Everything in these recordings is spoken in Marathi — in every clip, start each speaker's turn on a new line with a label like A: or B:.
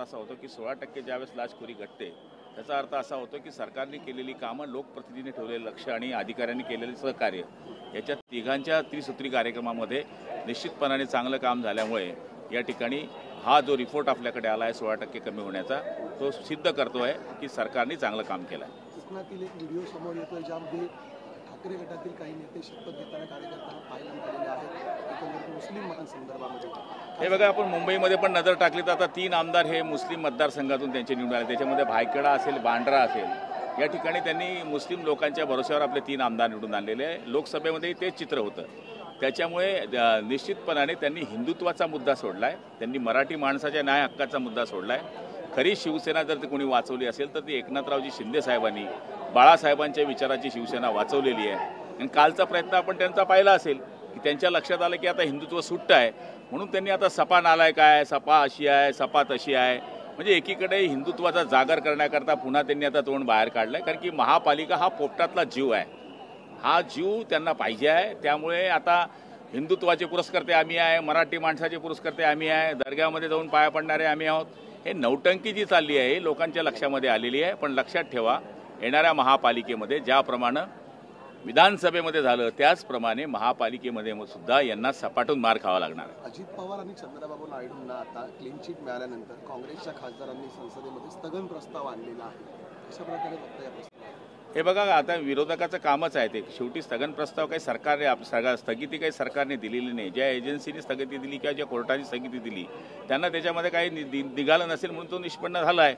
A: असा होतो की 16% ज्यावेळेस लाचखोरी घटते त्याचा अर्थ असा होतो की सरकारने केलेली कामं, लोकप्रतिनिधींनी ठेवलेलं लक्ष आणि अधिकाऱ्यांनी केलेले सहकार्य याच्या तिघांच्या त्रिसूत्री कार्यक्रमामध्ये निश्चितपणाने चांगलं काम झाल्यामुळे या ठिकाणी हा जो रिपोर्ट आपल्याकडे आला आहे 16% कमी होण्याचा, तो सिद्ध करतो आहे की सरकारने चांगलं काम केलं आहे.
B: कोकणातील एक व्हिडिओ समोर येतोय ज्यामध्ये ठाकरे गटातील काही नेते शपथ घेताना कार्यकर्त्यांना पाहायला मिळालेले आहेत एकंदरीत मुस्लिम मतांसंदर्भामध्ये.
A: हे बघा, आपण मुंबईमध्ये पण नजर टाकली तर आता 3 आमदार हे मुस्लिम मतदारसंघातून त्यांचे निवडून आले. त्याच्यामध्ये भायखळा असेल, बांद्रा असेल, या ठिकाणी त्यांनी मुस्लिम लोकांच्या भरोश्यावर आपले 3 आमदार निवडून आणलेले आहे. लोकसभेमध्येही तेच चित्र होतं. त्याच्यामुळे निश्चितपणाने त्यांनी हिंदुत्वाचा मुद्दा सोडला आहे, त्यांनी मराठी माणसाच्या न्याय हक्काचा मुद्दा सोडला आहे. खरी शिवसेना जर ती कोणी वाचवली असेल तर ती एकनाथरावजी शिंदे साहेबांनी, बाळासाहेबांच्या विचाराची शिवसेना वाचवलेली आहे. आणि कालचा प्रयत्न आपण त्यांचा पाहिला असेल की त्यांच्या लक्षात आलं की आता हिंदुत्व सुट्ट आहे, म्हणून त्यांनी आता सपा नालायक आहे, सपा अशी आहे, सपा तशी आहे, म्हणजे एकीकडे हिंदुत्वाचा जागर करण्याकरता पुन्हा त्यांनी आता तोंड बाहेर काढलं आहे. कारण की महापालिका हा पोपटातला जीव आहे, हा जीव त्यांना पाहिजे आहे. त्यामुळे आता हिंदुत्वाचे पुरस्कर्ते आम्ही आहे, मराठी माणसाचे पुरस्कर्ते आम्ही आहे, दर्ग्यामध्ये जाऊन पाया पडणारे आम्ही आहोत. हे नौटंकी जी चालली आहे लोकांच्या लक्षामध्ये आलेली आहे. पण लक्षात ठेवा, येणाऱ्या महापालिकेमध्ये ज्याप्रमाणे विधानसभेमध्ये झालं त्याचप्रमाणे महापालिकेमध्ये सुद्धा यांना सपाटून मार खावा लागणार आहे.
B: अजित पवार आणि चंद्रबाबू नायडूंना आता क्लीन चिट मिळाल्यानंतर काँग्रेसच्या खासदारांनी संसदेमध्ये स्थगन प्रस्ताव आणलेला आहे. कशा प्रकारे बघता या प्रस्तावाला?
A: हे बघा, आता विरोधकाचं कामच आहे ते. शेवटी स्थगन प्रस्ताव काही सरकारने स्थगिती काही सरकारने दिलेली नाही. ज्या एजन्सीने स्थगिती दिली किंवा ज्या कोर्टाने स्थगिती दिली त्यांना त्याच्यामध्ये काही निघालं नसेल म्हणून तो निष्पन्न झाला आहे.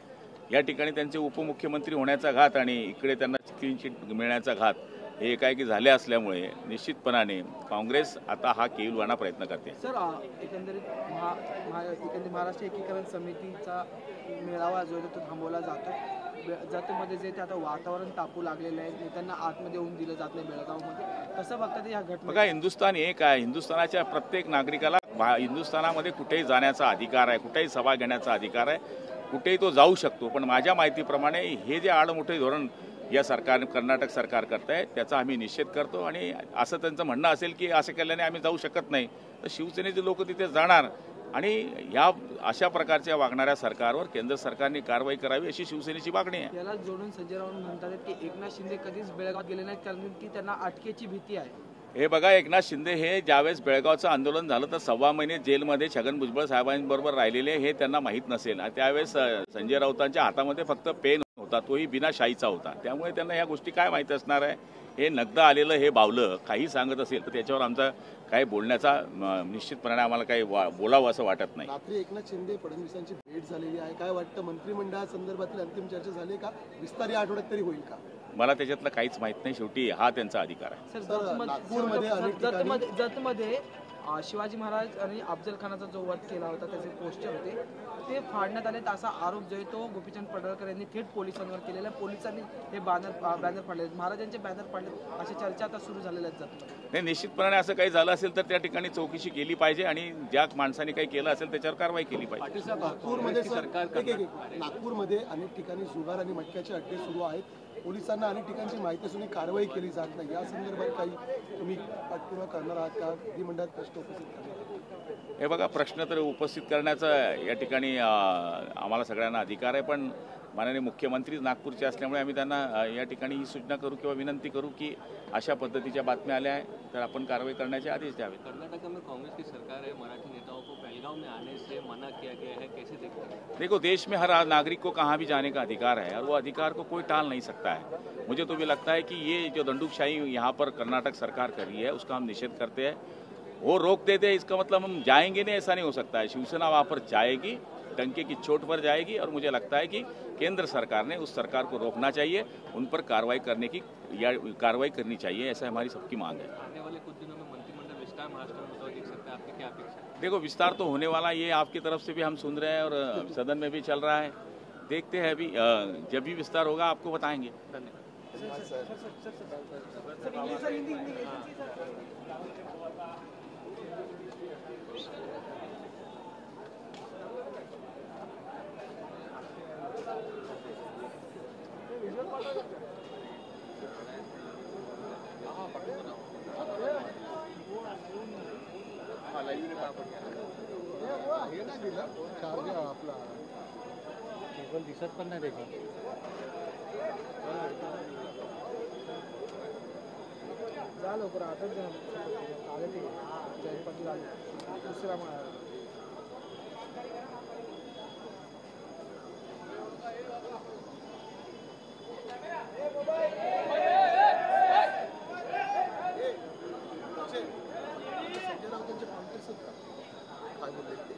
A: या ठिकाणी त्यांचे उपमुख्यमंत्री होण्याचा घात आणि इकडे त्यांना क्लीन चिट मिळण्याचा घात हे एकाएकी झाले असल्यामुळे निश्चितपणाने काँग्रेस आता हा केविलवाणा प्रयत्न करते.
C: सर, एकंदरीत महाराष्ट्र एकीकरण समितीचा मेळावा जो आहे तो थांबवला जातो मध्ये जे ते आता वातावरण तापू लागलेलं आहे, नेत्यांना आतमध्ये येऊन दिलं जात नाही बेळगावमध्ये. कसं बघतात या घटना?
A: बघा, हिंदुस्थान एक आहे. हिंदुस्थानाच्या प्रत्येक नागरिकाला हिंदुस्थानामध्ये कुठेही जाण्याचा अधिकार आहे, कुठेही सभा घेण्याचा अधिकार आहे, कुठेही तो जाऊ शकतो. पण माझ्या माहितीप्रमाणे हे जे आडमोठे धोरण या कर्नाटक सरकार करत आहे त्याचा आम्ही निषेध करतो. आणि असं त्यांचं म्हणणं असेल की असं केल्याने आम्ही जाऊ शकत नाही, तर शिवसेनेचे लोक तिथे जाणार आणि या अशा प्रकारच्या वागणाऱ्या सरकारवर केंद्र सरकारने कारवाई करावी अशी शिवसेनेची मागणी आहे.
C: याला जोडून संजय राऊत म्हणतात की एकनाथ शिंदे कधीच बेळगावात गेले नाहीत कारण की त्यांना अटकेची भीती आहे.
A: हे बघा, एकनाथ शिंदे हे ज्यावेळेस बेळगावचं आंदोलन झालं तर 1.25 महिने जेलमध्ये छगन भुजबळ साहेबांबरोबर राहिलेले हे त्यांना माहीत नसेल. त्यावेळेस संजय राऊतांच्या हातामध्ये फक्त पेन होता, तोही बिना शाईचा होता. त्यामुळे त्यांना ह्या गोष्टी काय माहीत असणार आहे. हे नगद आलेलं हे बावलं काही सांगत असेल तर त्याच्यावर आमचा काही बोलण्याचा निश्चितपणाने आम्हाला काही बोलावं असं वाटत नाही.
B: रात्री एकनाथ शिंदे फडणवीसांची भेट झालेली आहे. काय वाटतं, मंत्रिमंडळासंदर्भातील अंतिम चर्चा झाली का? विस्तार या आठवड्यात तरी होईल का?
A: मला त्याच्यातलं काहीच माहीत नाही. शेवटी हा त्यांचा अधिकार आहे.
C: जतमध्ये शिवाजी महाराज आणि अफजल खानाचा जो वध केला होता त्याचे पोस्टर होते ते फाडण्यात आले, असा आरोप जो आहे तो गोपीचंद पडळकर यांनी थेट पोलिसांवर केलेला. पोलिसांनी हे बॅनर फाडले, महाराजांचे बॅनर फाडले, अशा चर्चा आता सुरू झालेल्या आहेत जतमध्ये.
A: नाही, निश्चितपणे असं काही झालं असेल तर त्या ठिकाणी चौकशी केली पाहिजे आणि ज्या माणसाने काही केलं असेल त्याच्यावर कारवाई केली पाहिजे.
B: नागपूरमध्ये अनेक ठिकाणी जुगार आणि मटक्याचे अड्डे सुरू आहेत. पोलिसांना अनेक ठिकाणची माहिती असूनही कारवाई केली जात नाही. या संदर्भात काही तुम्ही पाठपुरावा करणार आहात का? विधिमंडळात प्रश्न उपस्थित करणार?
A: हे बघा, प्रश्न तर उपस्थित करण्याचा या ठिकाणी आम्हाला सगळ्यांना अधिकार आहे. पण माननीय मुख्यमंत्री नागपूरचे असल्यामुळे आम्ही त्यांना या ठिकाणी ही सूचना करू किंवा विनंती करू की अशा पद्धतीच्या बातम्या आल्या आहेत तर आपण कारवाई करण्याचे आदेश द्यावे.
D: कर्नाटक में कांग्रेस की सरकार है, मराठी नेताओं को पहलगाम में आने से मना किया गया है, कैसे देखते हैं?
A: देखो, देश में हर नागरिक को कहाँ भी जाने का अधिकार है और वो अधिकार को कोई टाल नहीं सकता है. मुझे तो भी लगता है कि ये जो दंडुकशाही यहाँ पर कर्नाटक सरकार कर रही है उसका हम निषेध करते हैं. वो रोक देते हैं इसका मतलब हम जाएंगे नहीं, ऐसा नहीं हो सकता है. शिवसेना वहाँ पर जाएगी, डंके की चोट पर जाएगी और मुझे लगता है कि केंद्र सरकार ने उस सरकार को रोकना चाहिए, उन पर कार्रवाई करनी चाहिए, ऐसा हमारी सबकी मांग है.
D: आने वाले कुछ दिनों में मंत्रिमंडल विस्तार महाराष्ट्र में होता दिख सकता है, आपकी क्या अपेक्षा है?
A: देखो, विस्तार तो होने वाला, ये आपकी तरफ से भी हम सुन रहे हैं और सदन में भी चल रहा है. देखते हैं, अभी जब भी विस्तार होगा आपको बताएंगे. धन्यवाद.
B: आपला
D: पण दिसत पण नाही त्याची.
C: जा लवकर आताच जा आले ते जयंत पाटील आले दुसरा माळा.
B: संजय राऊतांचे कॉन्टॅक्ट आहेत का काय बोलले ते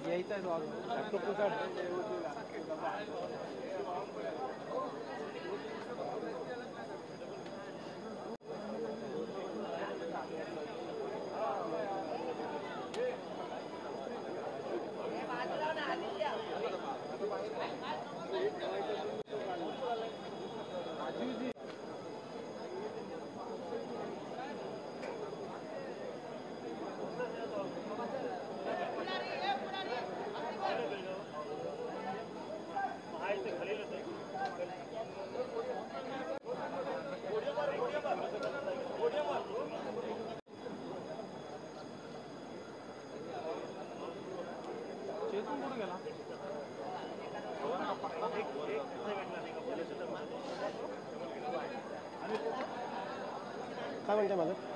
C: यायचं आहे
B: काय म्हणते माझं